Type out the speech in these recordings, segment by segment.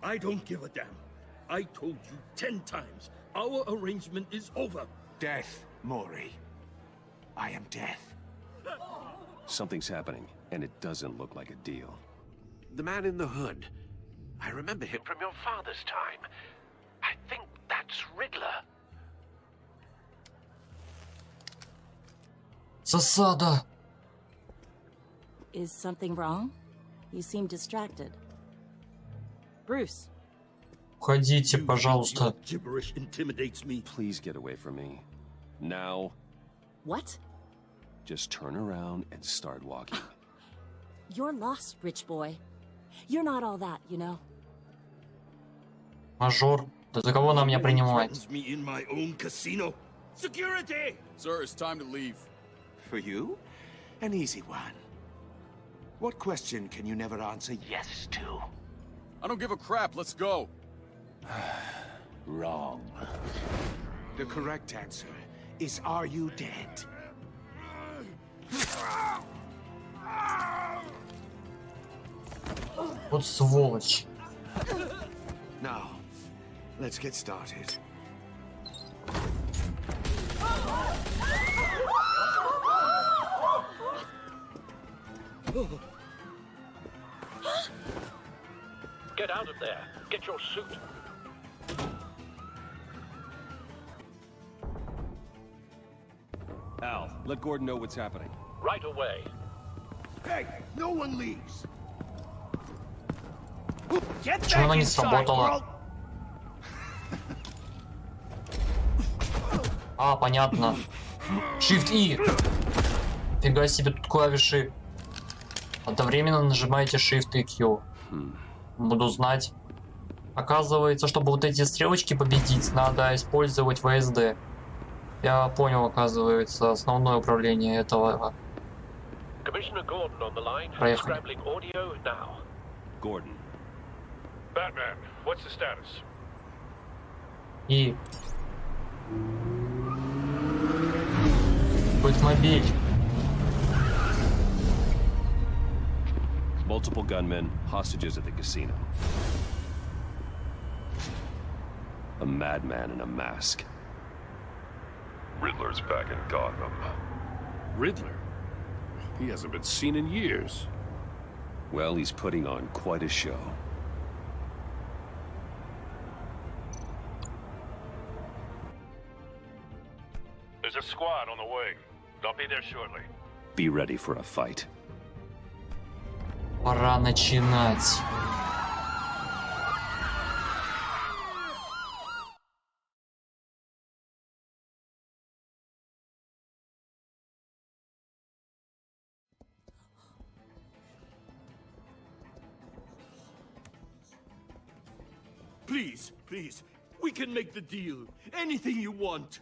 I don't give a damn. I told you 10 times. Our arrangement is over. Death, Maury. I am death. Something's happening, and it doesn't look like a deal. The man in the hood. I remember him from your father's time. I think that's Riddler. Засада. Is something wrong? You seem distracted. Bruce. Уходите, пожалуйста. Your gibberish intimidates me. Please get away from me. Now. What? Just turn around and start walking. You're lost, rich boy. You're not all that, you know. Мажор, да за кого она меня принимает? Threatens me in my own casino. Security! Sir, it's time to leave. For you? An easy one. What question can you never answer yes to? I don't give a crap. Let's go. Wrong. The correct answer is, are you dead? Вот сволочь. Now, let's get started. Get out of there. Get your suit. Al, let Gordon know what's happening. Right away. Hey, no one leaves. Get Почему она не сработала? А, понятно. Shift-E. Фига себе, тут клавиши. Одновременно нажимаете Shift и Q. Буду знать. Оказывается, чтобы вот эти стрелочки победить, надо использовать VSD. Я понял, оказывается, основное управление этого. Проехали. Gordon. Batman, what's the status? И... Бэтмобиль. Multiple gunmen, hostages at the casino. A madman in a mask. Riddler's back in Gotham. Riddler? He hasn't been seen in years. Well, he's putting on quite a show. There's a squad on the way. They'll be there shortly. Be ready for a fight. Пора начинать. Please, please. We can make the deal. Anything you want.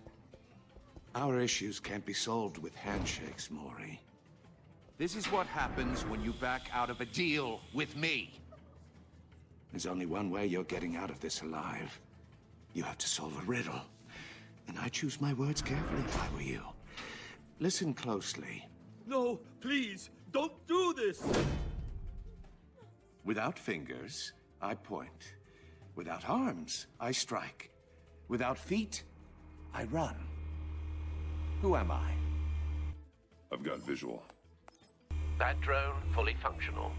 Our issues can't be solved with handshakes, Maury. This is what happens when you back out of a deal with me. There's only one way you're getting out of this alive. You have to solve a riddle. And I choose my words carefully if I were you. Listen closely. No, please, don't do this. Without fingers, I point. Without arms, I strike. Without feet, I run. Who am I? I've got visual. That drone fully functional.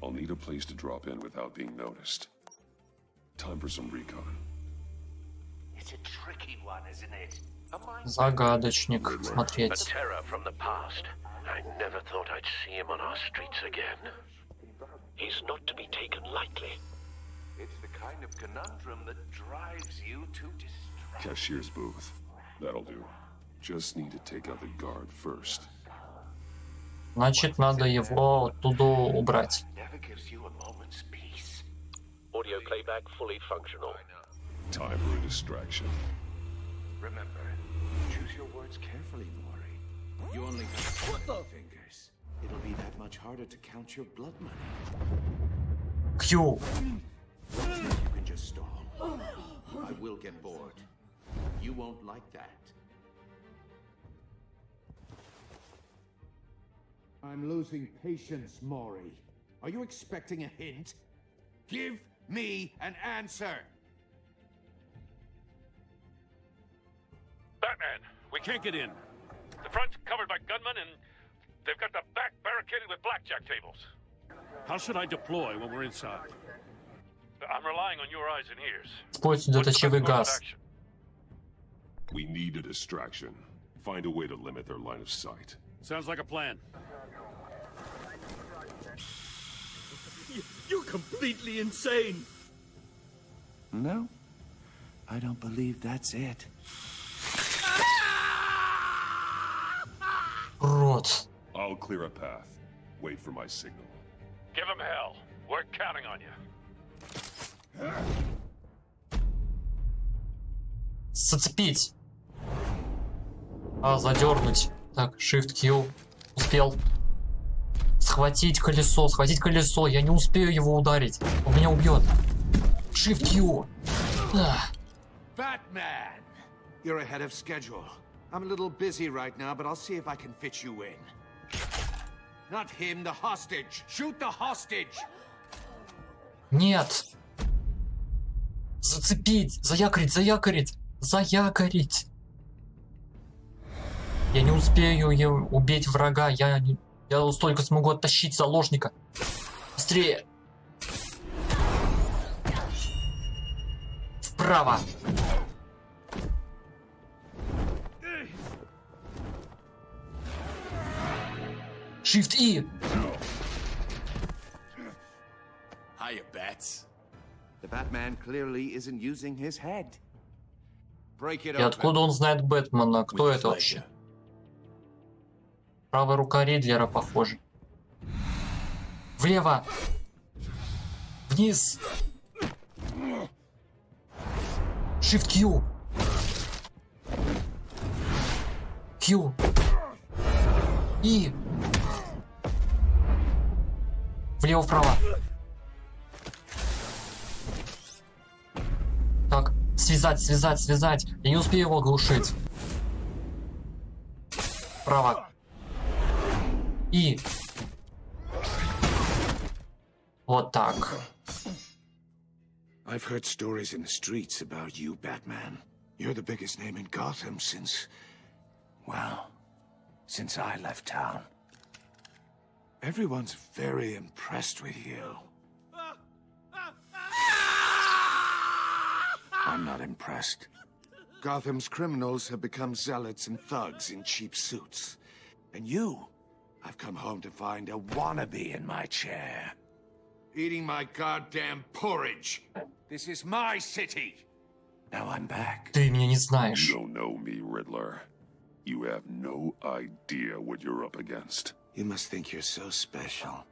I'll need a place to drop in without being noticed. Time for some recon. It's a tricky one, isn't it? Загадочник. Смотреть. A terror from the past. I never thought I'd see him on our streets again. He's not to be taken lightly. It's the kind of conundrum that drives you to distress. Cashier's booth. That'll do. Just need to take out the guard first. Значит, надо его оттуда убрать. Never gives you a moment's peace. Audio playback fully functional. Time for a distraction. Remember, choose your words carefully, Maury. You only have 20 fingers. It'll be that much harder to count your blood money. Q. You can just stall. I will get bored. You won't like that. I'm losing patience, Maury. Are you expecting a hint? Give me an answer. Batman, we can't get in. The front's covered by gunmen, and they've got the back barricaded with blackjack tables. How should I deploy when we're inside? I'm relying on your eyes and ears. Используй доточивый газ. We need a distraction. Find a way to limit their line of sight. Sounds like a plan. You're completely insane. No, I don't believe that's it. Рот. I'll clear a path. Wait for my signal. Give him hell. We're counting on you. Зацепить. Задернуть. Так, Shift-Q. Успел. Схватить колесо. Я не успею его ударить. Он меня убьет. Shift-Q. Batman! You're ahead of schedule. I'm a little busy right now, but I'll see if I can fit you in. Not him, the hostage. Shoot the hostage! Нет. Зацепить. Заякорить. Я не успею убить врага. Я столько смогу оттащить заложника. Быстрее. Вправо. Shift-E. Hiya, Bats. The Batman clearly isn't using his head. Break it И откуда он знает Бэтмена? Кто это вообще? Правая рука Ридлера, похоже. Влево. Вниз. Shift-Q. Q. И. Влево-вправо. Так, связать. Я не успею его оглушить. Вправо. И. Вот так. I've heard stories in the streets about you, Batman. You're the biggest name in Gotham since I left town. Everyone's very impressed with you. I'm not impressed. Gotham's criminals have become zealots and thugs in cheap suits. And you, I've come home to find a wannabe in my chair. Eating my goddamn porridge. This is my city. Now I'm back. Ты меня не знаешь. You don't know me, Riddler. You have no idea what you're up against. You must think you're so special.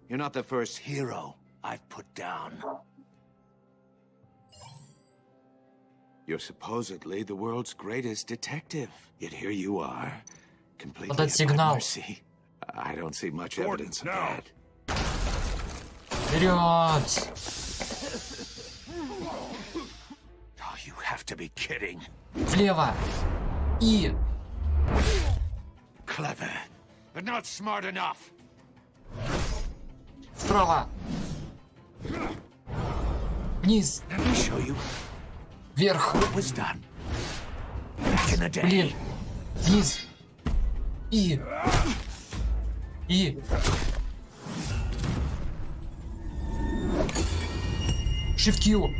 You're not the first hero I've put down. You're supposedly the world's greatest detective. Yet here you are, completely at my mercy. I don't see much evidence of that. Вперед! Oh, you have to be kidding. Влево! И... Clever, but not smart enough. Вправо! Вниз! Let me show you Вверх! how it was done back in the day. Блин! Вниз! И... Shift-Q!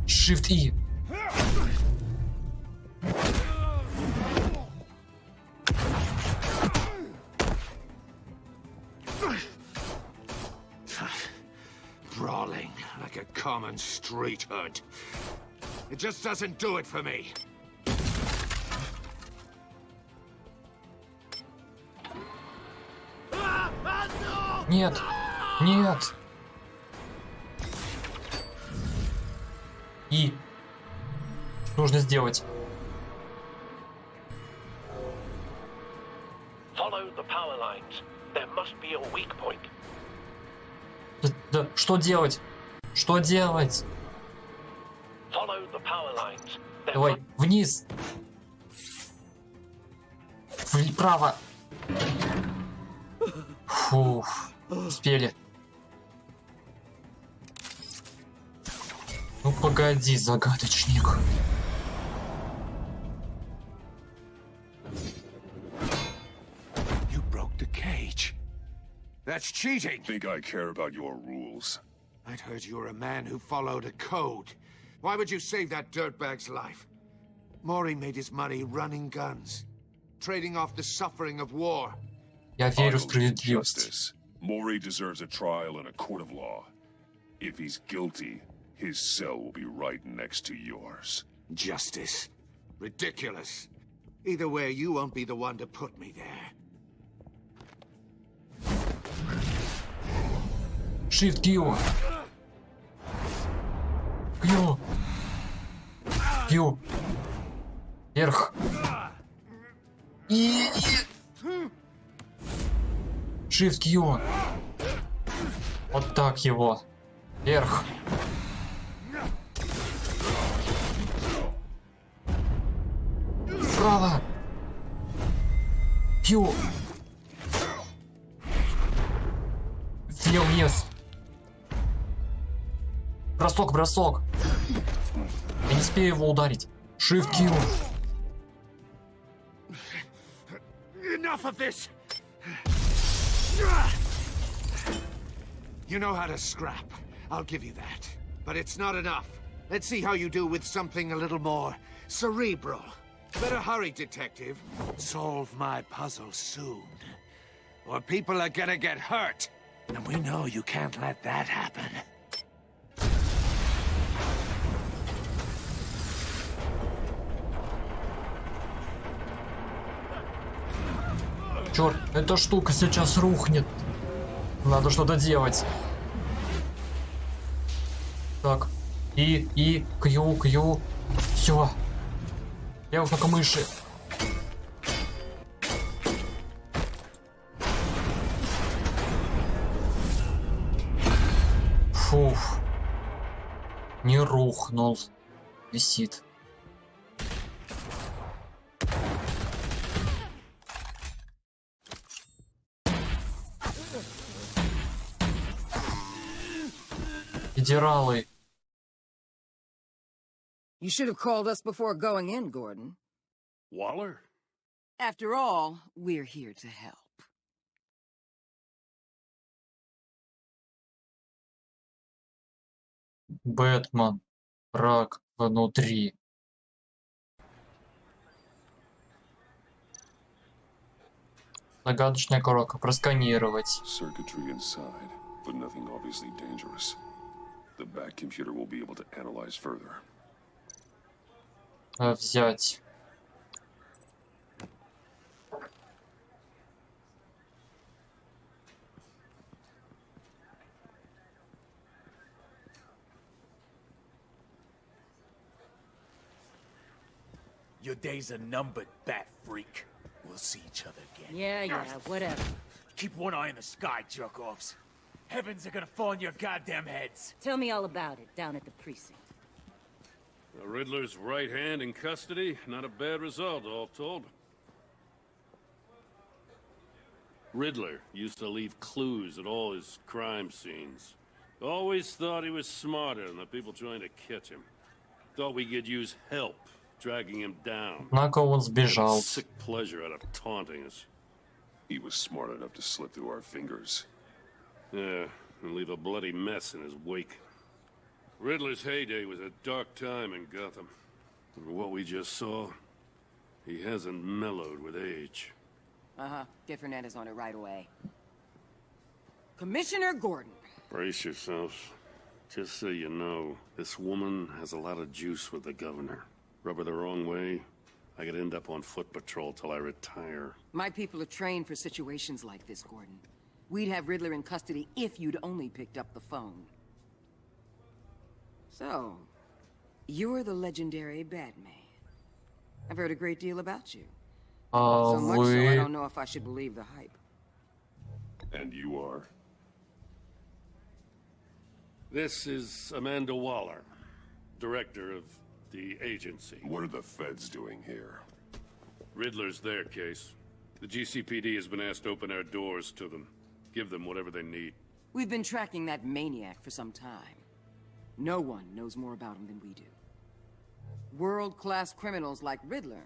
Shift-E! Brawling like a common street hood. It just doesn't do it for me. Нет! Нет! И... Что нужно сделать? Follow the power lines. There must be a weak point. Да, что делать? Что делать? Follow the power lines. Давай, вниз. Вправо. Фух, успели. Ну погоди, загадочник. You broke the cage. That's cheating. Think I care about your rules? I'd heard you were a man who followed a code. Why would you save that dirtbag's life? Maury made his money running guns, trading off the suffering of war. Я I верю в believe in справедливость. justice. Maury deserves a trial in a court of law. If he's guilty, his cell will be right next to yours. Justice. Ridiculous. Either way, you won't be the one to put me there. Shift Q. Q. Q. Вверх. И... Shift Q. Вот так его. Вверх. Вправо. Q. Вниз. Бросок, бросок. Я не успею его ударить. Shift Q. Enough of this! You know how to scrap. I'll give you that. But it's not enough. Let's see how you do with something a little more cerebral. Better hurry, detective. Solve my puzzle soon. Or people are gonna get hurt. And we know you can't let that happen. Черт, эта штука сейчас рухнет. Надо что-то делать. Так. И, Q. Все. Я вот только мыши. Фух. Не рухнул. Висит. Федералы. You should have called us before going in, Gordon. Waller? After all, we're here to help. Бэтмен Враг Внутри. Загадочная коробка. Просканировать. Circuitry inside, but nothing obviously dangerous. The back computer will be able to analyze further. Взять. Your days are numbered, bat freak. We'll see each other again. Yeah, whatever. Keep one eye in the sky, jerk-offs. Heavens are gonna fall on your goddamn heads. Tell me all about it down at the precinct. The Riddler's right hand in custody. Not a bad result, all told. Riddler used to leave clues at all his crime scenes. Always thought he was smarter than the people trying to catch him. Thought we could use help dragging him down. Однако он сбежал. Sick pleasure out of taunting us. He was smart enough to slip through our fingers. Yeah, and leave a bloody mess in his wake. Riddler's heyday was a dark time in Gotham. And what we just saw, he hasn't mellowed with age. Uh-huh. Get Fernandez on it right away. Commissioner Gordon. Brace yourselves. Just so you know, this woman has a lot of juice with the governor. Rub her the wrong way, I could end up on foot patrol till I retire. My people are trained for situations like this, Gordon. We'd have Riddler in custody if you'd only picked up the phone. So, you're the legendary Batman. I've heard a great deal about you. So much so I don't know if I should believe the hype. And you are? This is Amanda Waller, director of the agency. What are the feds doing here? Riddler's their case. The GCPD has been asked to open our doors to them. Give them whatever they need. We've been tracking that maniac for some time. No one knows more about him than we do. World-class criminals like Riddler.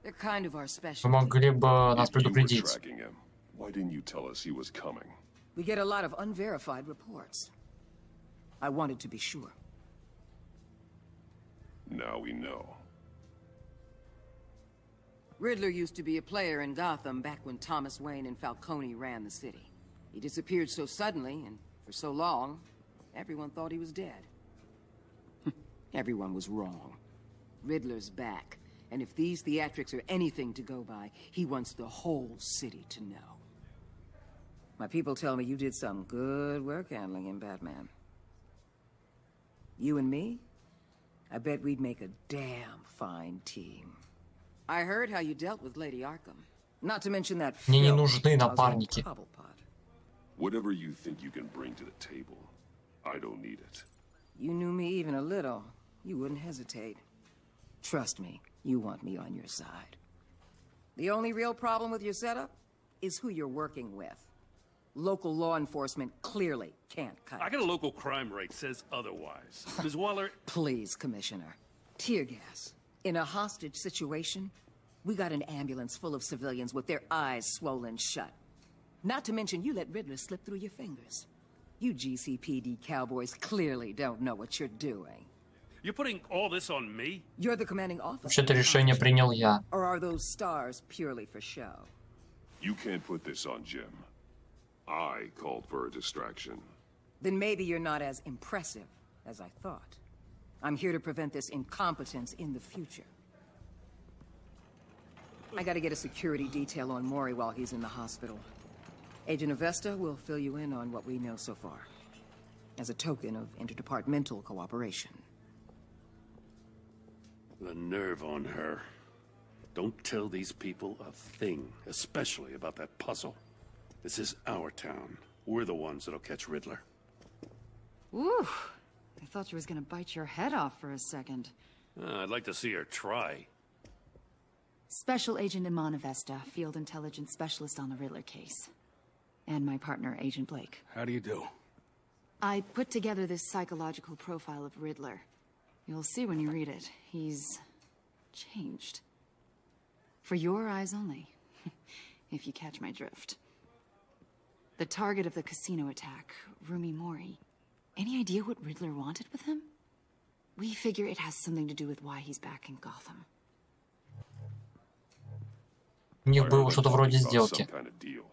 They're kind of our Вы specialty. могли бы нас If you were предупредить. tracking him, why didn't you tell us he was coming? We get a lot of unverified reports. I wanted to be sure. Now we know. Riddler used to be a player in Gotham back when Thomas Wayne and Falcone ran the city. He disappeared so suddenly and for so long, everyone thought he was dead. Everyone was wrong. Riddler's back, and if these theatrics are anything to go by, he wants the whole city to know. My people tell me you did some good work handling him, Batman. You and me? I bet we'd make a damn fine team. I heard how you dealt with Lady Arkham. Not to mention that Мне не filth нужны causing напарники. Cobblepot. Whatever you think you can bring to the table, I don't need it. You knew me even a little, you wouldn't hesitate. Trust me, you want me on your side. The only real problem with your setup is who you're working with. Local law enforcement clearly can't cut I it. got a local crime rate says otherwise. Ms. Waller, Please, Commissioner. Tear gas. In a hostage situation, we got an ambulance full of civilians with their eyes swollen shut. Not to mention you let Riddler slip through your fingers. You GCPD cowboys clearly don't know what you're doing. you're putting all this on me? You're the commanding officer. Вообще-то решение принял я. Or are those stars purely for show? You can't put this on Jim. I called for a distraction. Then maybe you're not as impressive as I thought. I'm here to prevent this incompetence in the future. I gotta get a security detail on Maury while he's in the hospital. Agent Avesta will fill you in on what we know so far, as a token of interdepartmental cooperation. The nerve on her. Don't tell these people a thing, especially about that puzzle. This is our town. We're the ones that'll catch Riddler. Ooh, I thought you was gonna bite your head off for a second. I'd like to see her try. Special Agent Iman Avesta, Field Intelligence Specialist on the Riddler case. And my partner, Agent Blake. How do you do? I put together this psychological profile of Riddler. You'll see when you read it. He's changed. For your eyes only, if you catch my drift. The target of the casino attack, Rumi Mori. Any idea what Riddler wanted with him? We figure it has something to do with why he's back in Gotham. У них было что-то вроде сделки. Some kind of deal.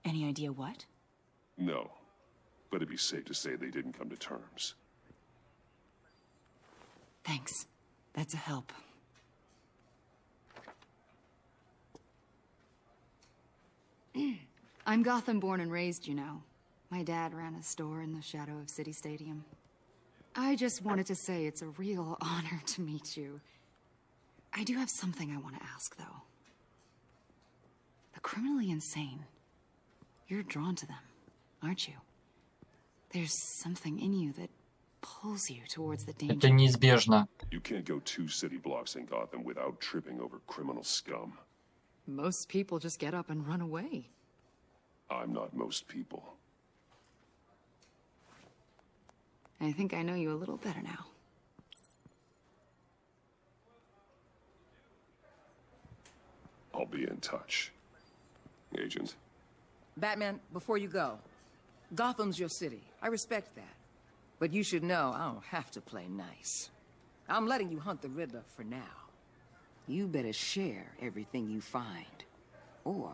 Any idea what? No, but it'd be safe to say they didn't come to terms. Thanks. That's a help. I'm Gotham born and raised, you know. My dad ran a store in the shadow of City Stadium. I just wanted to say it's a real honor to meet you. I do have something I want to ask, though. The criminally insane. You're drawn to them, aren't you? There's something in you that pulls you towards the danger. Это неизбежно. You can't go 2 city blocks in Gotham without tripping over criminal scum. Most people just get up and run away. I'm not most people. I think I know you a little better now. I'll be in touch. Agent. Batman, before you go, Gotham's your city. I respect that. But you should know I don't have to play nice. I'm letting you hunt the Riddler for now. You better share everything you find. Or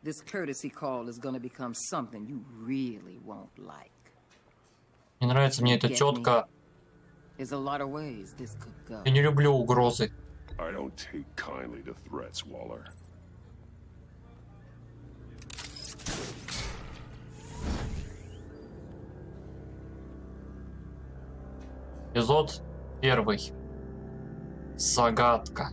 this courtesy call is gonna become something you really won't like. Не нравится мне эта тетка. There's a lot of ways this could go. Я не люблю угрозы. I don't take kindly to threats, Waller. Эпизод 1. Загадка.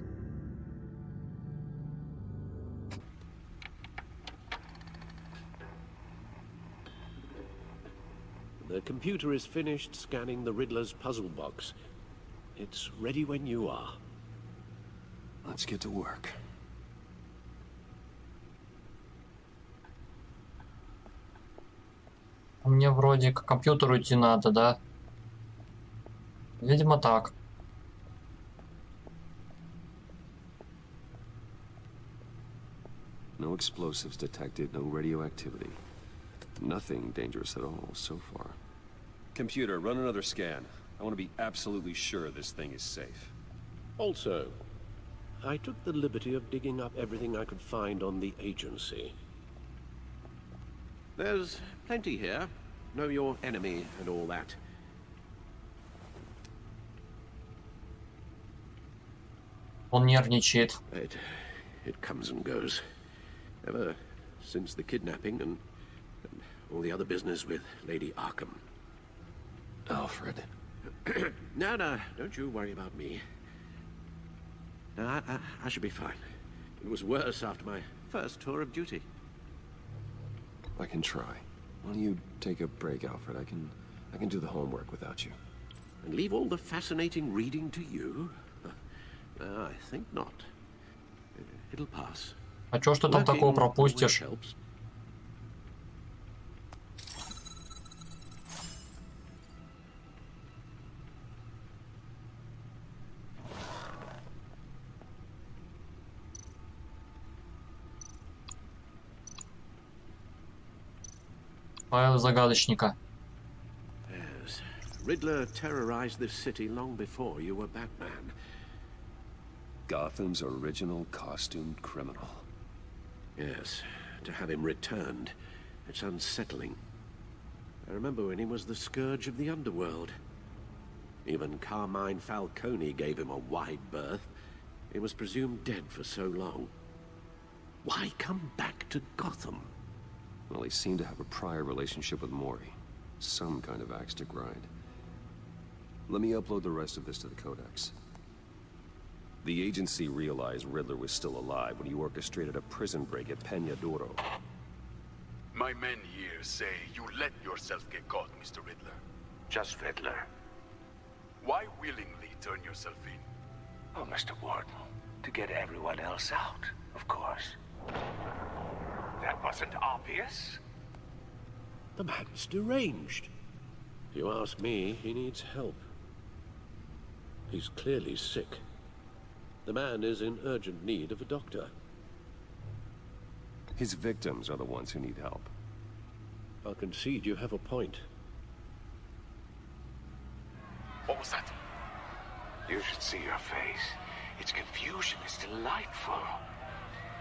The computer is finished scanning the Riddler's puzzle box. It's ready when you are. Let's get to work. Мне вроде к компьютеру идти надо, да? Видимо, так. No explosives detected, no radioactivity. Nothing dangerous at all so far. Computer, run another scan. I want to be absolutely sure this thing is safe. Also, I took the liberty of digging up everything I could find on the agency. There's plenty here. Know your enemy and all that. Он нервничает. It comes and goes. Ever since the kidnapping and all the other business with Lady Arkham. Alfred. No, don't you worry about me. No, I should be fine. It was worse after my first tour of duty. I can try. Why don't you take a break, Alfred? I can do the homework without you. And leave all the fascinating reading to you? I think not. It'll pass. А чё ж ты там такого пропустишь? Файл загадочника. Yes. Riddler terrorized this city long before you were Batman. Gotham's original costumed criminal. Yes, to have him returned, it's unsettling. I remember when he was the scourge of the underworld. Even Carmine Falcone gave him a wide berth. He was presumed dead for so long. Why come back to Gotham? Well, he seemed to have a prior relationship with Mori. Some kind of axe to grind. Let me upload the rest of this to the Codex. The agency realized Riddler was still alive when he orchestrated a prison break at Peñadoro. My men here say you let yourself get caught, Mr. Riddler. Just Riddler. Why willingly turn yourself in? Oh, Mr. Warden, to get everyone else out, of course. That wasn't obvious. The man's deranged. If you ask me, he needs help. He's clearly sick. The man is in urgent need of a doctor. His victims are the ones who need help. I'll concede you have a point. What was that? You should see your face. Its confusion is delightful.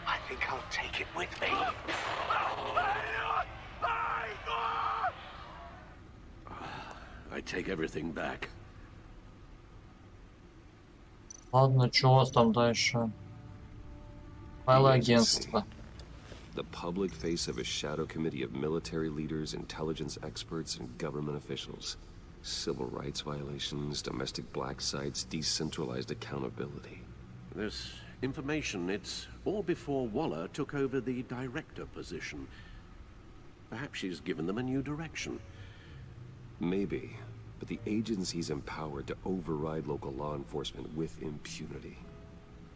I think I'll take it with me. I take everything back. Ладно, что у вас там дальше? Файлы агентства. The public face of a shadow committee of military leaders, intelligence experts, and government officials. Civil rights violations, domestic black sites, decentralized accountability. This information, it's all before Waller took over the director position. Perhaps she's given them a new direction. Maybe, but the agency's empowered to override local law enforcement with impunity.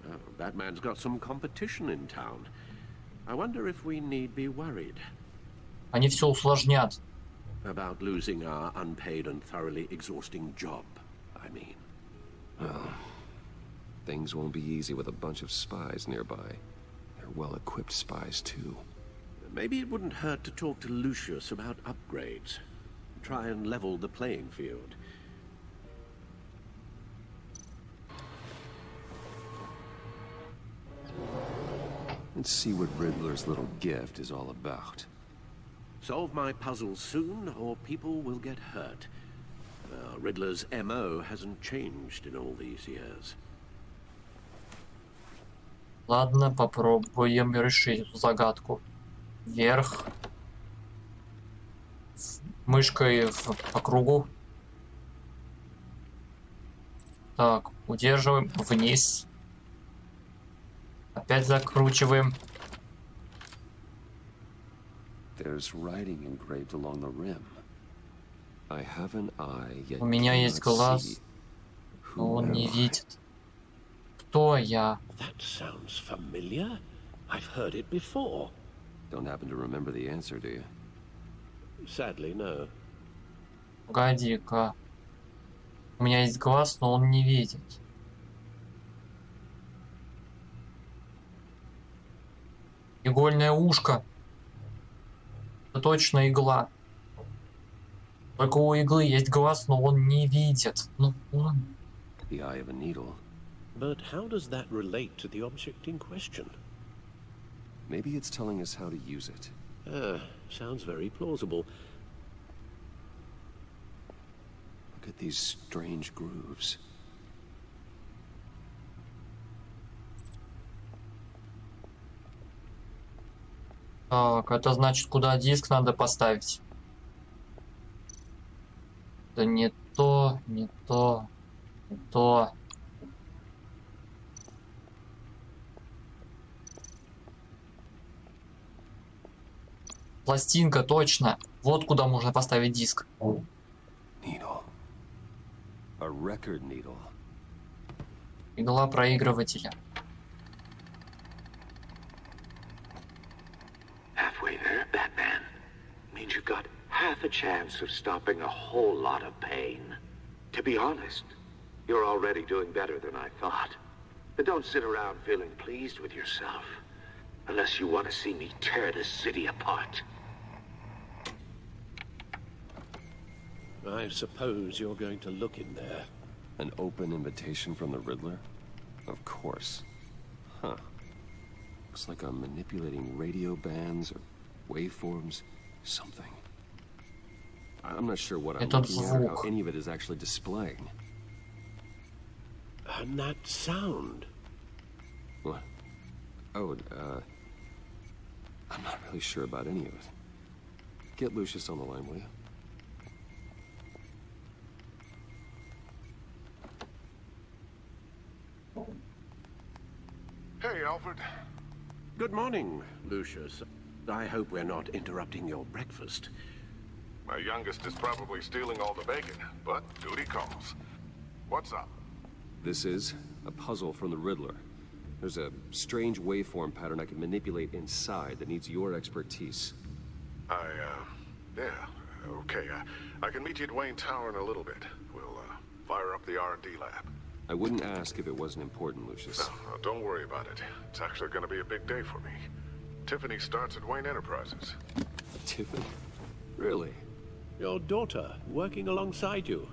Oh, Batman's got some competition in town. I wonder if we need be worried. Они все усложнят. About losing our unpaid and thoroughly exhausting job, I mean. Well, things won't be easy with a bunch of spies nearby. They're well-equipped spies, too. Maybe it wouldn't hurt to talk to Lucius about upgrades. Try and level the playing field. Let's see what Riddler's little gift is all about. Solve my puzzle soon, or people will get hurt. Riddler's MO hasn't changed in all these years. Ладно, попробуем решить эту загадку. Вверх. Мышкой по кругу. Так, удерживаем. Вниз. Опять закручиваем. There's writing engraved along the rim. I have an eye, yet У меня есть глаз, но он не видит. Кто я? That sounds familiar. I've heard it before. Don't happen to remember the answer, do you? Sadly, no. Погоди-ка. У меня есть глаз, но он не видит. Игольное ушко. Это точно игла. Только у иглы есть глаз, но он не видит. Ну, ладно. The eye of a needle. But how does that relate to the object in question? Maybe it's telling us how to use it. Sounds very plausible. Look at these strange grooves. Так, это значит, куда диск надо поставить. Да не то, не то, не то. Пластинка, точно. Вот куда можно поставить диск. Needle. A record needle. Игла проигрывателя. Halfway there, Batman. Means you've got half a chance of stopping a whole lot of pain. To be honest, you're already doing better than I thought. But don't sit around feeling pleased with yourself. Unless you want to see me tear this city apart. I suppose you're going to look in there. An open invitation from the Riddler? Of course. Huh. Looks like I'm manipulating radio bands or waveforms. Something. I'm not sure what I'm looking at or how any of it is actually displaying. And that sound. What? Oh, I'm not really sure about any of it. Get Lucius on the line, will you? Hey, Alfred. Good morning, Lucius. I hope we're not interrupting your breakfast. My youngest is probably stealing all the bacon, but duty calls. What's up? This is a puzzle from the Riddler. There's a strange waveform pattern I can manipulate inside that needs your expertise. Yeah, okay. I can meet you at Wayne Tower in a little bit. We'll, fire up the R&D lab. I wouldn't ask if it wasn't important, Lucius. No, don't worry about it. It's actually gonna be a big day for me. Tiffany starts at Wayne Enterprises. Tiffany? Really? Your daughter, working alongside you.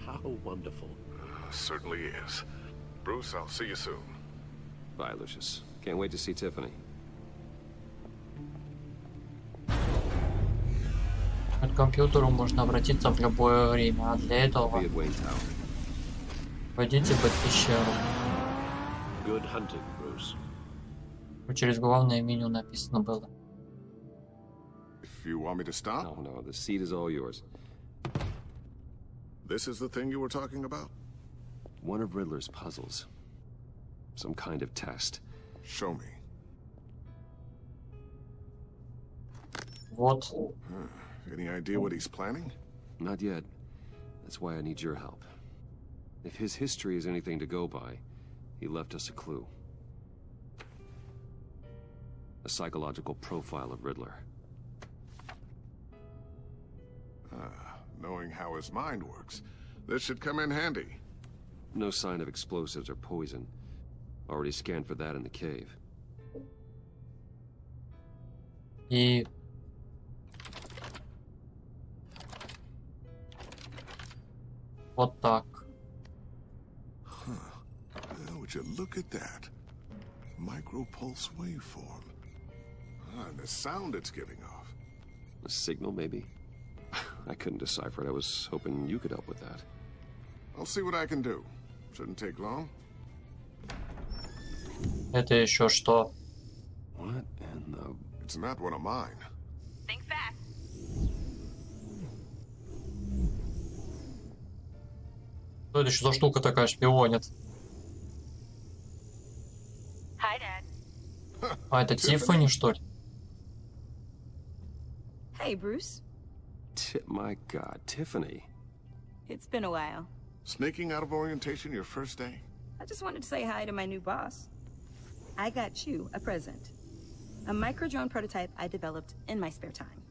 How wonderful. Certainly is. Bruce, I'll see you soon. Bye, Lucius. Can't wait to see Tiffany. К компьютеру можно обратиться в любое время, а для этого войдите в пещеру. Good hunting, Bruce. Через главное меню написано было. If you want me to stop? No, the seat is all yours. This is the thing you were talking about? One of Riddler's puzzles. Some kind of test. Show me. Вот. Any idea what he's planning? Not yet. That's why I need your help. If his history is anything to go by, he left us a clue. A psychological profile of Riddler. Knowing how his mind works, this should come in handy. No sign of explosives or poison. Already scanned for that in the cave. И... Вот так. Would you look at that? Micropulse waveform. And the sound it's giving off. A signal, maybe? I couldn't decipher it. I was hoping you could help with that. I'll see what I can do. Shouldn't take long. Это еще что? What in the... It's not one of mine. Think fast. Что это еще за штука такая шпионит? Hi, Dad. А это Тиффани, что ли? Hey, Bruce. My God, Tiffany. It's been a while. Sneaking out of orientation your first day? I just wanted to say hi to my new boss. I got you a present. A micro-drone prototype I developed in my spare time.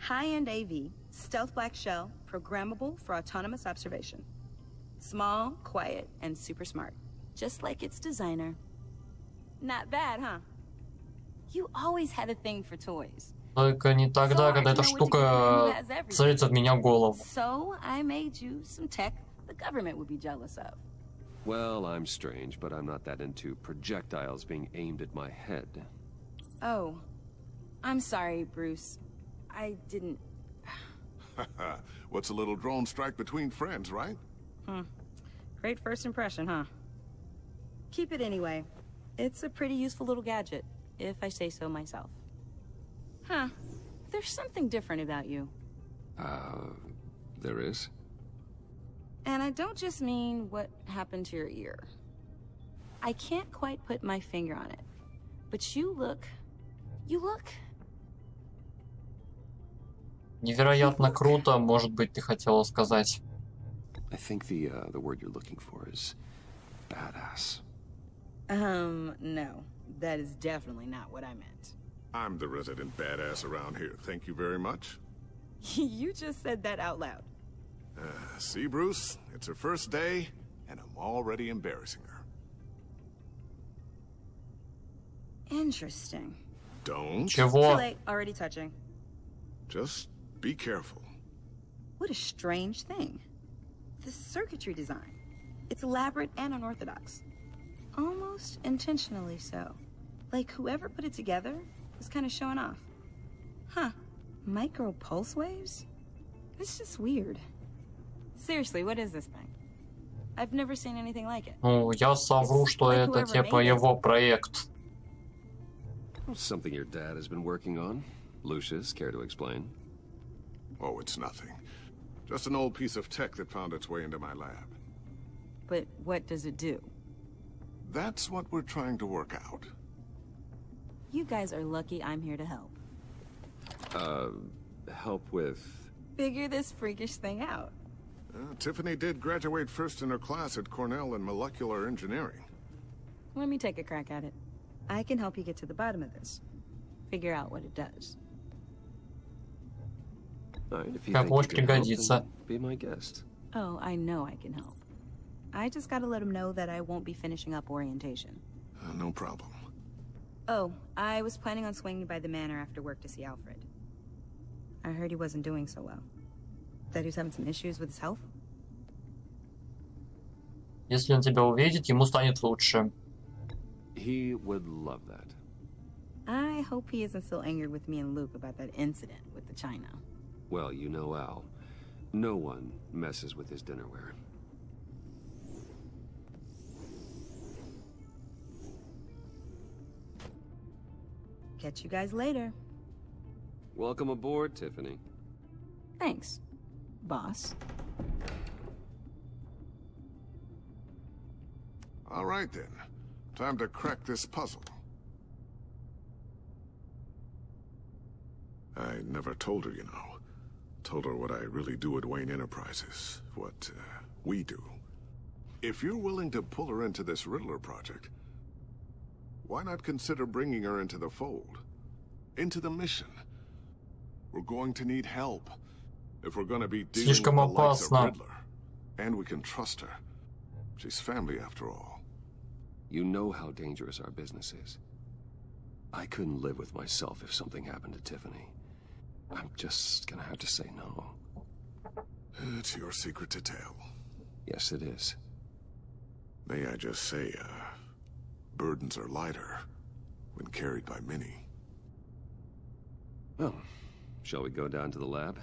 High-end AV, stealth black shell, programmable for autonomous observation. Small, quiet, and super smart. Just like its designer. Not bad, huh? You always had a thing for toys. Только не тогда, когда эта штука целится в меня в голову. So I made you some tech the government would be jealous of. Well, I'm strange, but I'm not that into projectiles being aimed at my head. Oh, I'm sorry, Bruce. I didn't... What's a little drone strike between friends, right? Great first impression, huh? Keep it anyway. It's a pretty useful little gadget, if I say so myself. Huh. There's something different about you. There is? And I don't just mean what happened to your ear. I can't quite put my finger on it. But you look... Невероятно круто, может быть, ты хотела сказать. I think the word you're looking for is badass. No. That is definitely not what I meant. I'm the resident badass around here. Thank you very much. You just said that out loud. See, Bruce? It's her first day, and I'm already embarrassing her. Interesting. Don't. Чего? Too late. Already touching. Just be careful. What a strange thing. The circuitry design. It's elaborate and unorthodox. Almost intentionally so. Like whoever put it together was kind of showing off. Huh. Micro pulse waves? It's just weird. Seriously, what is this thing? I've never seen anything like it. Ну, я совру, что это типа его проект. Something your dad has been working on. Lucius, care to explain? Oh, it's nothing. Just an old piece of tech that found its way into my lab. But what does it do? That's what we're trying to work out. You guys are lucky I'm here to help. Help with... Figure this freakish thing out. Tiffany did graduate first in her class at Cornell in molecular engineering. Let me take a crack at it. I can help you get to the bottom of this. Figure out what it does. Alright, if you Как think you очень can help, пригодится. then be my guest. Oh, I know I can help. I just gotta let him know that I won't be finishing up orientation. No problem. Oh, I was planning on swinging by the manor after work to see Alfred. I heard he wasn't doing so well. That he was having some issues with his health. Если он тебя увидит, ему станет лучше. He would love that. I hope he isn't still angered with me and Luke about that incident with the china. Well, you know Al. No one messes with his dinnerware. Catch you guys later. Welcome aboard, Tiffany. Thanks, boss. All right, then. Time to crack this puzzle. I never told her, you know. Told her what I really do at Wayne Enterprises. What, we do. If you're willing to pull her into this Riddler project, why not consider bringing her into the fold? Into the mission? We're going to need help. If we're going to be dealing with the likes of Riddler. And we can trust her. She's family after all. You know how dangerous our business is. I couldn't live with myself if something happened to Tiffany. I'm just gonna have to say no. It's your secret to tell. Yes, it is. May I just say, burdens are lighter when carried by many. Well, shall we go down to the lab?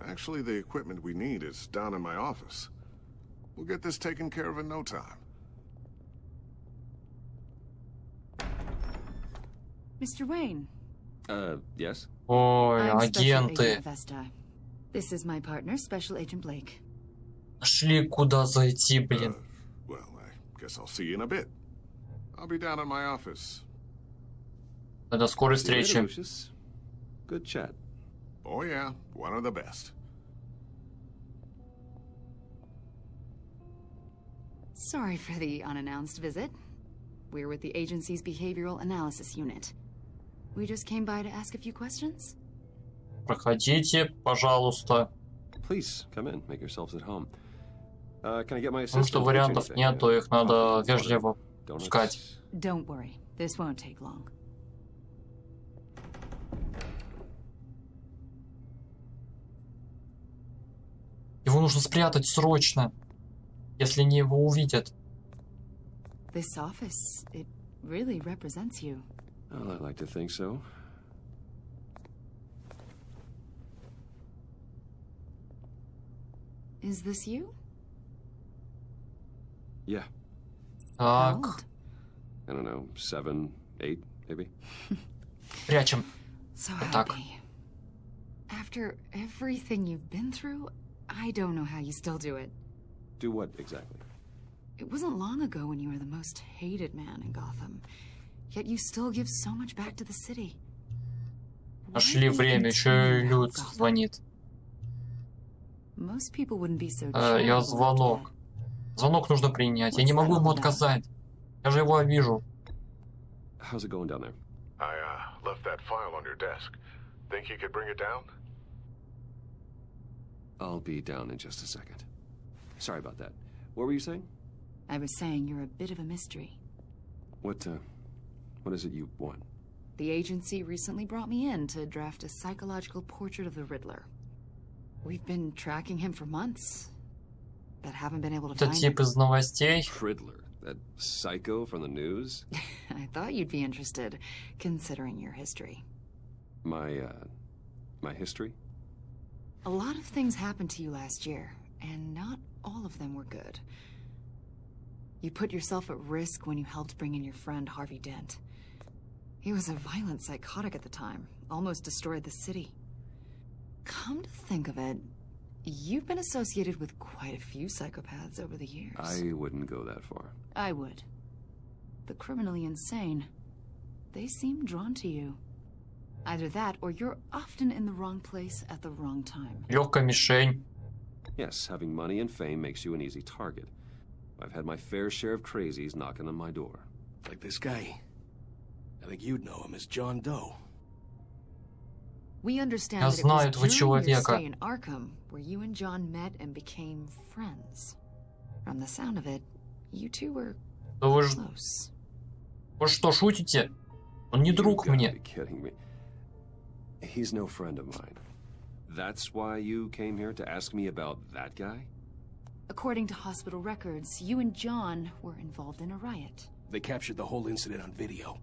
Actually, the equipment we need is down in my office. We'll get this taken care of in no time. Mr. Wayne. Yes? Ой, I'm Special агенты. Agent Vesta. This is my partner, Special Agent Blake. Нашли куда зайти, блин. Well, I guess I'll see you in a bit. I'll be down in my office. До скорой встречи. Good chat. Oh yeah, one of the best. Sorry for the unannounced visit. We're with the agency's behavioral analysis unit. We just came by to ask a few questions. Проходите, пожалуйста. Please, come in. Make yourselves at home. Can I get my Потому что assistant to вариантов fix нет, то их надо вежливо Donuts? пускать. Don't worry, this won't take long. Его нужно спрятать срочно, если не его увидят. This office, it really represents you. Well, I'd like to think so. Is this you? Yeah. How Так, old? I don't know, 7, 8, maybe? прячем. So Вот так. happy. After everything you've been through, I don't know how you still do it. Do what exactly? It wasn't long ago when you were the most hated man in Gotham. Yet you still give so much back to the city. Нашли время, еще и Люц звонит. Most people wouldn't be so Я charitable звонок. like Звонок нужно принять. Я не могу ему отказать. Я же его обижу. How's it going down there? I, left that file on your desk. Think you could bring it down? I'll be down in just a second. Sorry about that. What were you saying? that. I was saying you're a bit of a mystery. What is it you want? The agency recently brought me in to draft a psychological portrait of the Riddler. We've been tracking him for months, but haven't been able to Это find тип из новостей. Riddler, that psycho from the news? I thought you'd be interested, considering your history. My history? A lot of things happened to you last year, and not all of them were good. You put yourself at risk when you helped bring in your friend Harvey Dent. He was a violent psychotic at the time, almost destroyed the city. Come to think of it, you've been associated with quite a few psychopaths over the years. I wouldn't go that far. I would. The criminally insane. They seem drawn to you. Either that, or you're often in the wrong place at the wrong time. Легкая мишень. Yes, having money and fame makes you an easy target. I've had my fair share of crazies knocking on my door. Like this guy. I think you'd know him as John Doe. We understand Я that it знаю was этого during your человека. stay in Arkham where you and John met and became friends. From the sound of it, you two were Да вы ж... close. Вы что, шутите? Он не You друг gotta мне. be kidding me. He's no friend of mine. That's why you came here to ask me about that guy? According to hospital records, you and John were involved in a riot. They captured the whole incident on video.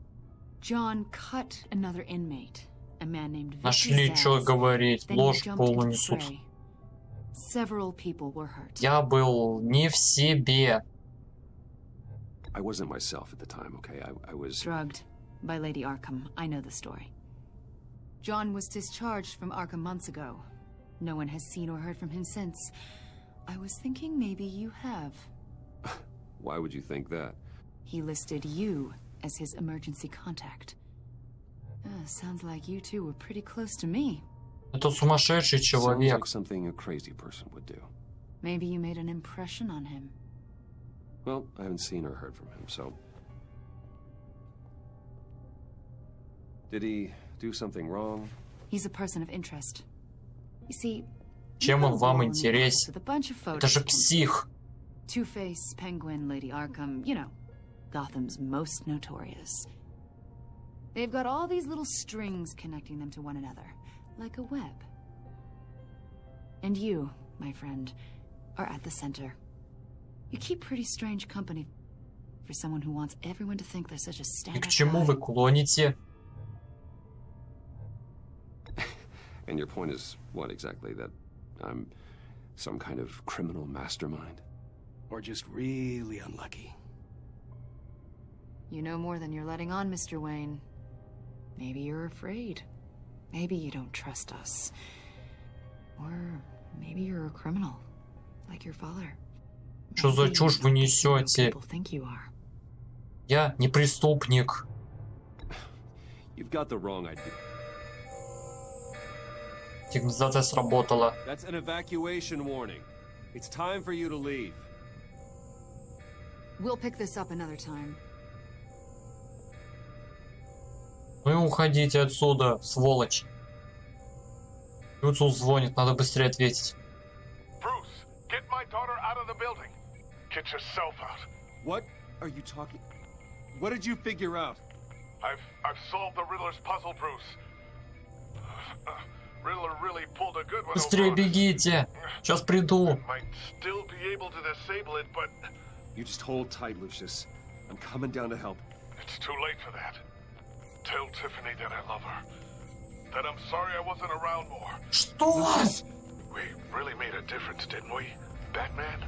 John cut another inmate, a man named Vicky Нашли, что Sands. говорить. Then you Ложь jumped полу into the несут. fray. Several people were hurt. Я был не в себе. I wasn't myself at the time, okay? I was... Drugged by Lady Arkham. I know the story. John was discharged from Arkham months ago. No one has seen or heard from him since. I was thinking maybe you have. Why would you think that? He listed you as his emergency contact. Sounds like you two were pretty close to me. Это сумасшедший Sounds человек. like something a crazy person would do. Maybe you made an impression on him. Well, I haven't seen or heard from him, so... Did he do something wrong? He's a person of interest. You see, Чем он вам интересен? with a bunch of Это же photos. псих. Two-Face, Penguin, Lady Arkham, you know, Gotham's most notorious. They've got all these little strings connecting them to one another, like a web. And you, my friend, are at the center. You keep pretty strange company for someone who wants everyone to think they're such a И stand-up к чему guy. вы клоните? And your point is what exactly? That I'm some kind of criminal mastermind? Or just really unlucky. You know more than you're letting on, Mr. Wayne. Maybe you're afraid. Maybe you don't trust us. Or maybe you're a criminal, like your father. Что за Maybe чушь вы you're not the hero несете? people think you are. Я не преступник. You've got the wrong idea. Сигнализация сработала. That's an evacuation warning. It's time for you to leave. We'll pick this up another time. Ну и уходите отсюда, сволочь. Люциус звонит, надо быстрее ответить. Bruce, get my daughter out of the building. Get yourself out. What are you talking? What did you figure out? I've solved the Riddler's puzzle, Bruce. Riddler really pulled a good one. Быстрее бегите! Сейчас приду. Might still be able to disable it, but You just hold tight, Lucius. I'm coming down to help. it's too late for that. Tell Tiffany that I love her. That I'm sorry I wasn't around more. Что? We really made a difference, didn't we, Batman?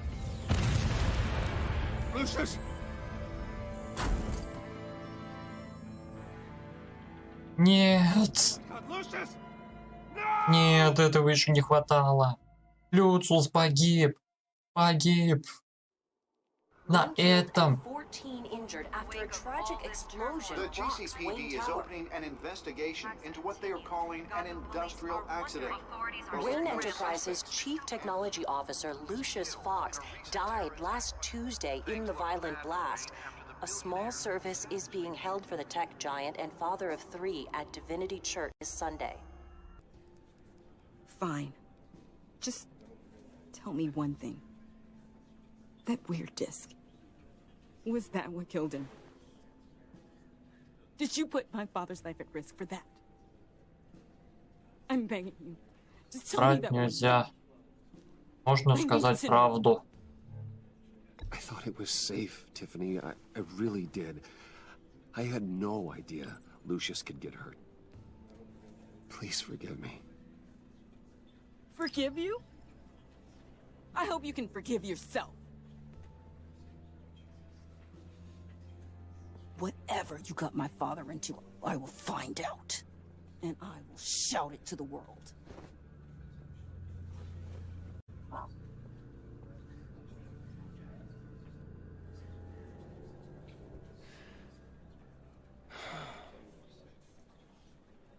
Lucius! Нет. Lucius! Нет, этого еще не хватало. Люциус погиб. Погиб. На этом. 14 injured after a tragic explosion. The GCPD is opening an investigation into what they are calling an industrial accident. Wayne Enterprises Chief Technology Officer Lucius Fox died last Tuesday in the violent blast. A small service is being held for the tech giant and father of 3 at Divinity Church this Sunday. Fine. Just tell me one thing. That weird disc. Was that what killed him? Did you put my father's life at risk for that? I'm begging you. Just tell me Врать that нельзя. Можно сказать правду. I thought it was safe, Tiffany. I really did. I had no idea Lucius could get hurt. Please forgive me. Forgive you? I hope you can forgive yourself. Whatever you got my father into, I will find out. And I will shout it to the world.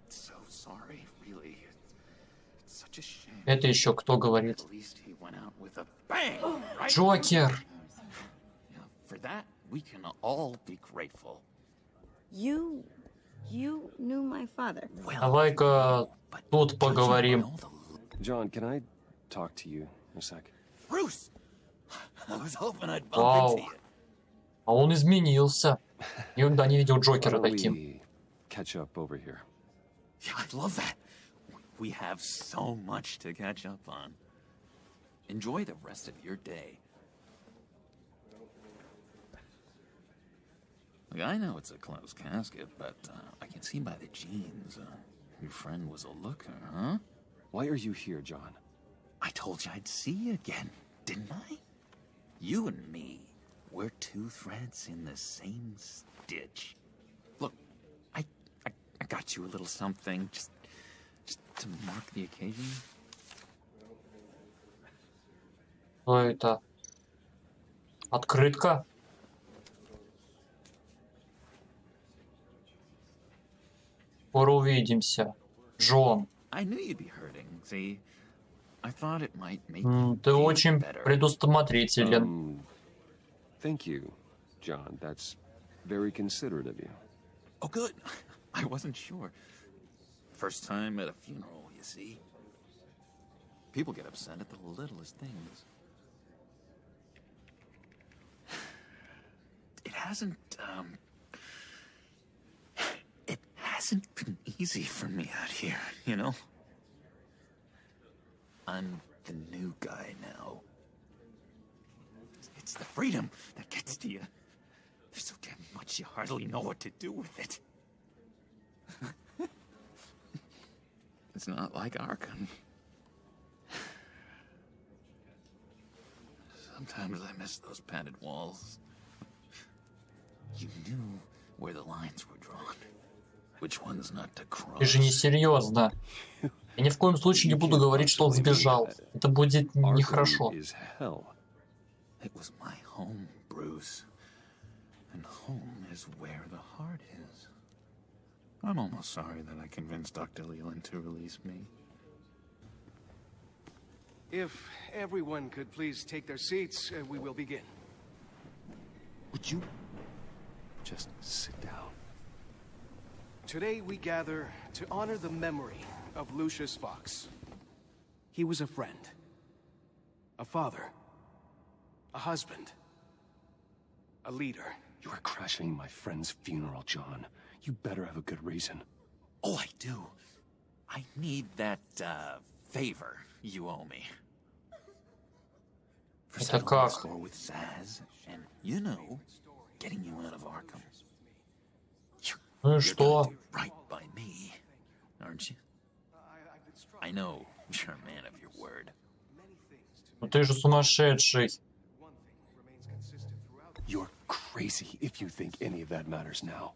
So sorry, really. It's such a shame. Это еще кто говорит? At least he went out with a bang, right? Джокер! For that, we can all be grateful. You knew my father. Давай-ка тут поговорим. John, can I talk to you a sec? Bruce! I was hoping I'd bump Вау. into you. А он изменился. Никогда не видел Джокера Why don't таким. we catch up over here? Yeah, I love that. We have so much to catch up on. Enjoy the rest of your day. Look, I know it's a closed casket, but I can see by the jeans. Your friend was a looker, huh? Why are you here, John? I told you I'd see you again, didn't I? You and me, we're 2 threads in the same stitch. Look, I got you a little something, just to mark the occasion. Что это? Открытка? Скоро увидимся. Джон. I knew you'd be hurting, see? I thought it might make Ты очень предусмотрителен. Thank you, John. That's very considerate of you. Oh, good. I wasn't sure. First time at a funeral, you see? People get upset at the littlest things. It hasn't been easy for me out here, you know? I'm the new guy now. It's the freedom that gets to you. There's so damn much you hardly know what to do with it. It's not like Arkham. Sometimes I miss those padded walls. You knew where the lines were drawn. Which ones not to cross. Ты же не серьезно. Я ни в коем случае не буду говорить, что он сбежал. Это будет нехорошо. It was my home, Bruce. And home is where the heart is. I'm almost sorry that I convinced Dr. Leland to release me. If everyone could please take their seats, we will begin. Would you just sit down? Today we gather to honor the memory of Lucius Fox. He was a friend. A father. A husband. A leader. You are crashing my friend's funeral, John. You better have a good reason. Oh, I do. I need that, favor you owe me. For settling the score with Zaz, and, you know, getting you out of Arkham. You're gonna do right by me, aren't you? I know you're a man of your word. Ну ты же сумасшедший. You're crazy if you think any of that matters now.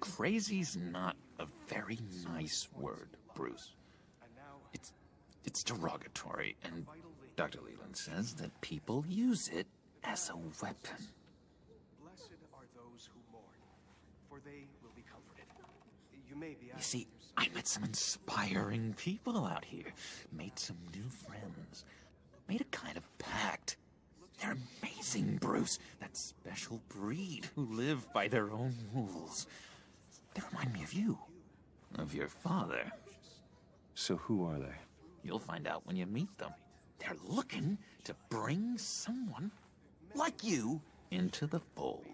Crazy's not a very nice word, Bruce. It's derogatory, and Dr. Leland says that people use it as a weapon. Blessed are those who mourn, for they will be comforted. You see, I met some inspiring people out here. Made some new friends. Made a kind of pact. They're amazing, Bruce. That special breed who live by their own rules. They remind me of you. Of your father. So who are they? You'll find out when you meet them. They're looking to bring someone like you into the fold.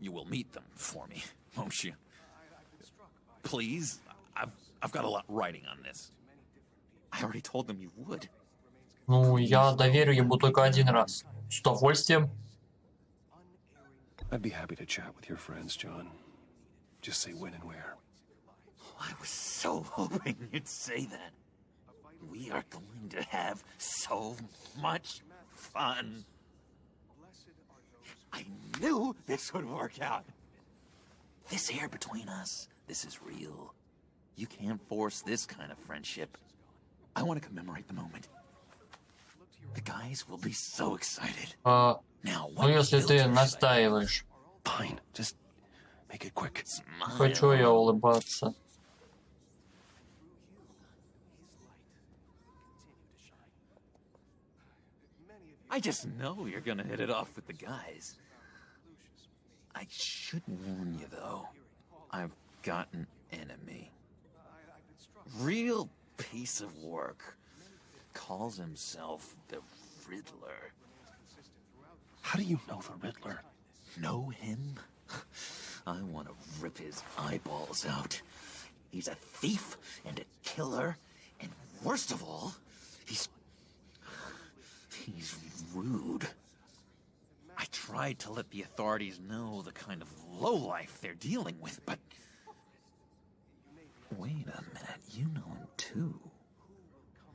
You will meet them for me, won't you? Please? I've got a lot writing on this. I already told them you would. Ну, я доверю ему только один раз. С удовольствием. I'd be happy to chat with your friends, John. Just say when and where. I was so hoping you'd say that. We are going to have so much fun. I knew this would work out. This air between us, this is real. You can't force this kind of friendship. I want to commemorate the moment. The guys will be so excited. Ну, если ты настаиваешь. Fine, just make it quick. Хочу я улыбаться. I just know you're gonna hit it off with the guys. I should warn you, though. I've got an enemy. Real piece of work. Calls himself the Riddler. How do you know the Riddler? Know him? I want to rip his eyeballs out. He's a thief and a killer, and worst of all, he's rude. I tried to let the authorities know the kind of lowlife they're dealing with, but... Wait a minute, you know him too.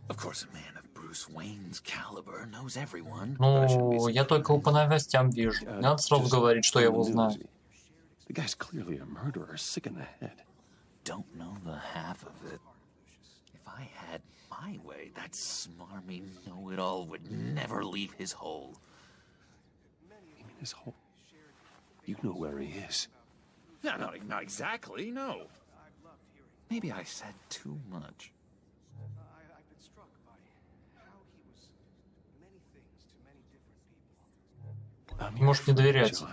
Of course, a man of Bruce Wayne's caliber knows everyone. Ну, я только его по новостям вижу. Не надо сразу говорить, что я его знаю. The guy's clearly a murderer, sick in the head. Don't know the half of it. If I had my way, that smarmy know-it-all would never leave his hole. You mean his hole? You know where he is. No, not exactly, no. Maybe I said too much. Можешь не доверять.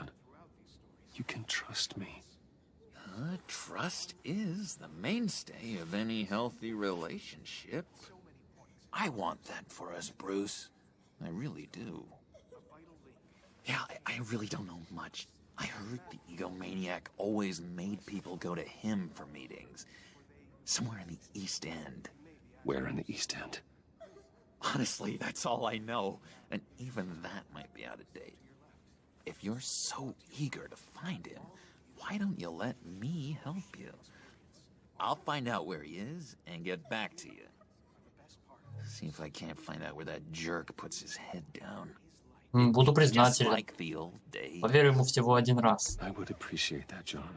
You can trust me. Trust is the mainstay of any healthy relationship. I want that for us, Bruce. I really do. Yeah, I really don't know much. I heard the egomaniac always made people go to him for meetings. Somewhere in the East End. Where in the East End? Honestly, that's all I know. And even that might be out of date. If you're so eager to find him, why don't you let me help you? I'll find out where he is and get back to you. See if I can't find out where that jerk puts his head down. Буду признателен. Поверю ему всего один раз. I would appreciate that, John.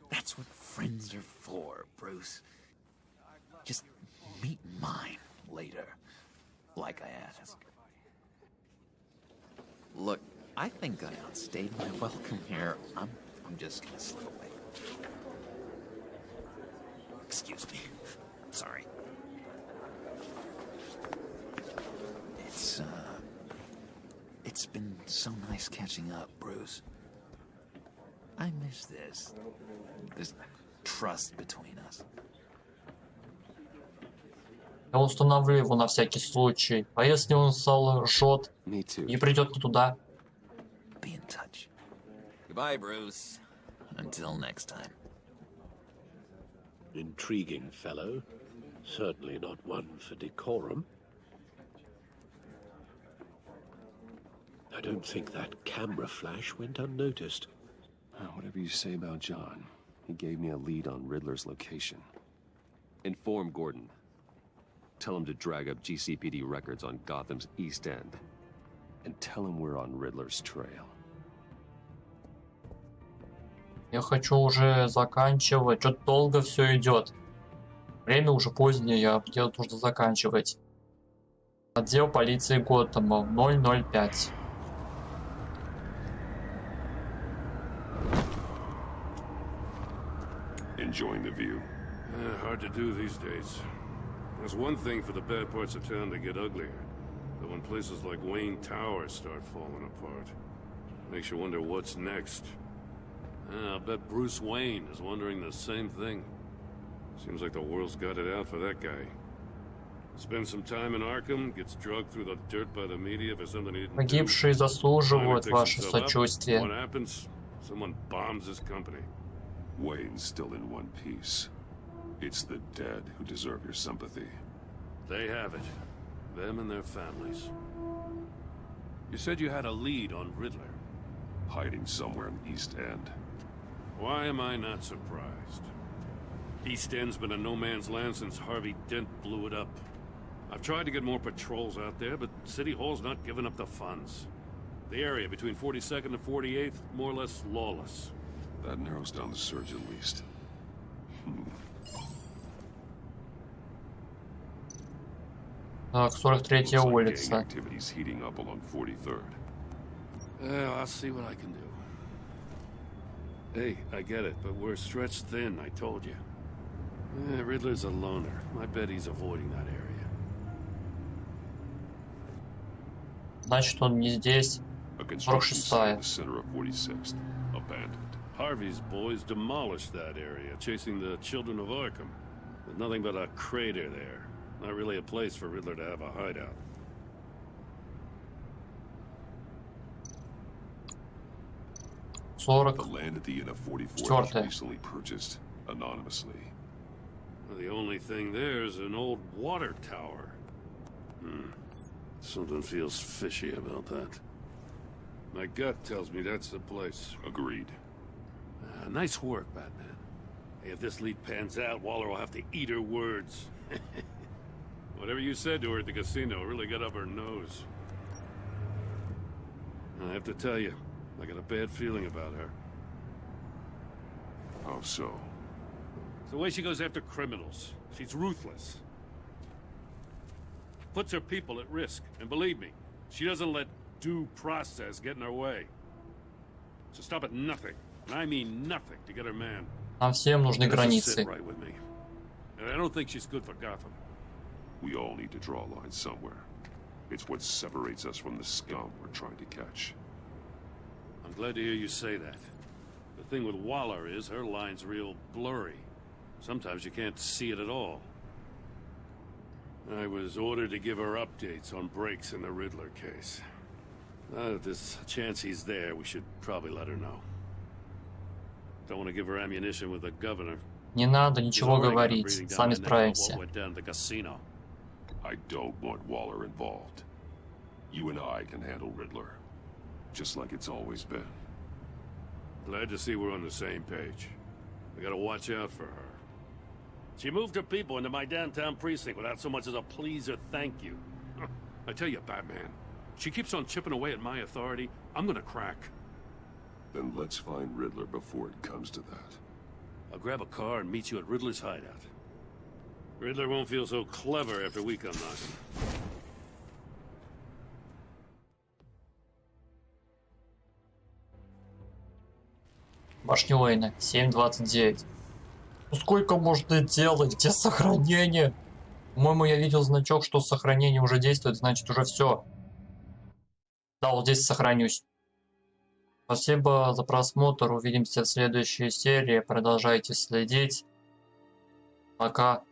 That's what friends are for, Bruce. Just meet mine later, like I asked. Look, I think I outstayed my welcome here. I'm just gonna slip away. Excuse me. Sorry. It's been so nice catching up, Bruce. I miss this. This trust between us. Я установлю его на всякий случай. А если он солжет и придет не туда? Be in touch. Goodbye, Bruce. Until next time. Intriguing fellow. Certainly not one for decorum. I don't think that camera flash went unnoticed. Whatever you say about John, he gave me a lead on Riddler's location. Inform Gordon. Tell him to drag up GCPD records on Gotham's East End. And tell him we're on Riddler's trail. Я хочу уже заканчивать. Что-то долго все идет. Время уже позднее, где нужно заканчивать. Отдел полиции Готэма 005. Enjoying the view. Hard to do these days. There's one thing for the bad parts of town to get uglier. But when places like Wayne Tower start falling apart, makes you wonder what's next. I'll bet Bruce Wayne is wondering the same thing. Seems like the world's got it out for that guy. Spends some time in Arkham, gets drugged through the dirt by the media for something he didn't do. Погибшие заслуживают ваше What сочувствие. happens? Someone bombs his company. Wayne's still in one piece. It's the dead who deserve your sympathy. They have it. Them and their families. You said you had a lead on Riddler. Hiding somewhere in East End. Why am I not surprised? East End's been a no man's land since Harvey Dent blew it up. I've tried to get more patrols out there, but City Hall's not giving up the funds. The area between 42nd and 48th, more or less lawless. That narrows down the search at least. Так, 43-я улица. Activities heating up along 43rd. I'll see what I can do. Hey, I get it, but we're stretched thin, I told you. Riddler's a loner. I bet he's avoiding that area. Значит, он не здесь. A construction site in 46-я. the center of 46th. Abandoned. Harvey's boys demolished that area, chasing the children of Arkham. There's nothing but a crater there. Not really a place for Riddler to have a hideout. The land at the end of 44 was recently purchased anonymously. Well, the only thing there is an old water tower. Something feels fishy about that. My gut tells me that's the place. Agreed. Nice work, Batman. Hey, if this lead pans out, Waller will have to eat her words. Whatever you said to her at the casino really got up her nose. I have to tell you, I got a bad feeling about her. How so? It's the way she goes after criminals. She's ruthless. Puts her people at risk. And believe me, she doesn't let due process get in her way. So stop at nothing, and I mean nothing, to get her man. Нам всем нужны границы. Right with me. And I don't think she's good for Gotham. We all need to draw a line somewhere. It's what separates us from the scum we're trying to catch. I'm glad to hear you say that. The thing with Waller is her line's real blurry. Sometimes you can't see it at all. I was ordered to give her updates on breaks in the Riddler case. Now that there's a chance he's there, we should probably let her know. Don't want to give her ammunition with the governor. Не надо ничего говорить. Сами справимся. I don't want Waller involved. You and I can handle Riddler. Just like it's always been. Glad to see we're on the same page. We gotta watch out for her. She moved her people into my downtown precinct without so much as a please or thank you. I tell you, Batman, she keeps on chipping away at my authority. I'm gonna crack. Then let's find Riddler before it comes to that. I'll grab a car and meet you at Riddler's hideout. Riddler won't feel so clever after we come knocking. Башня Уэйна, 7:29. Ну сколько можно делать? Где сохранение? По-моему, я видел значок, что сохранение уже действует, значит уже все. Да, вот здесь сохранюсь. Спасибо за просмотр. Увидимся в следующей серии. Продолжайте следить. Пока.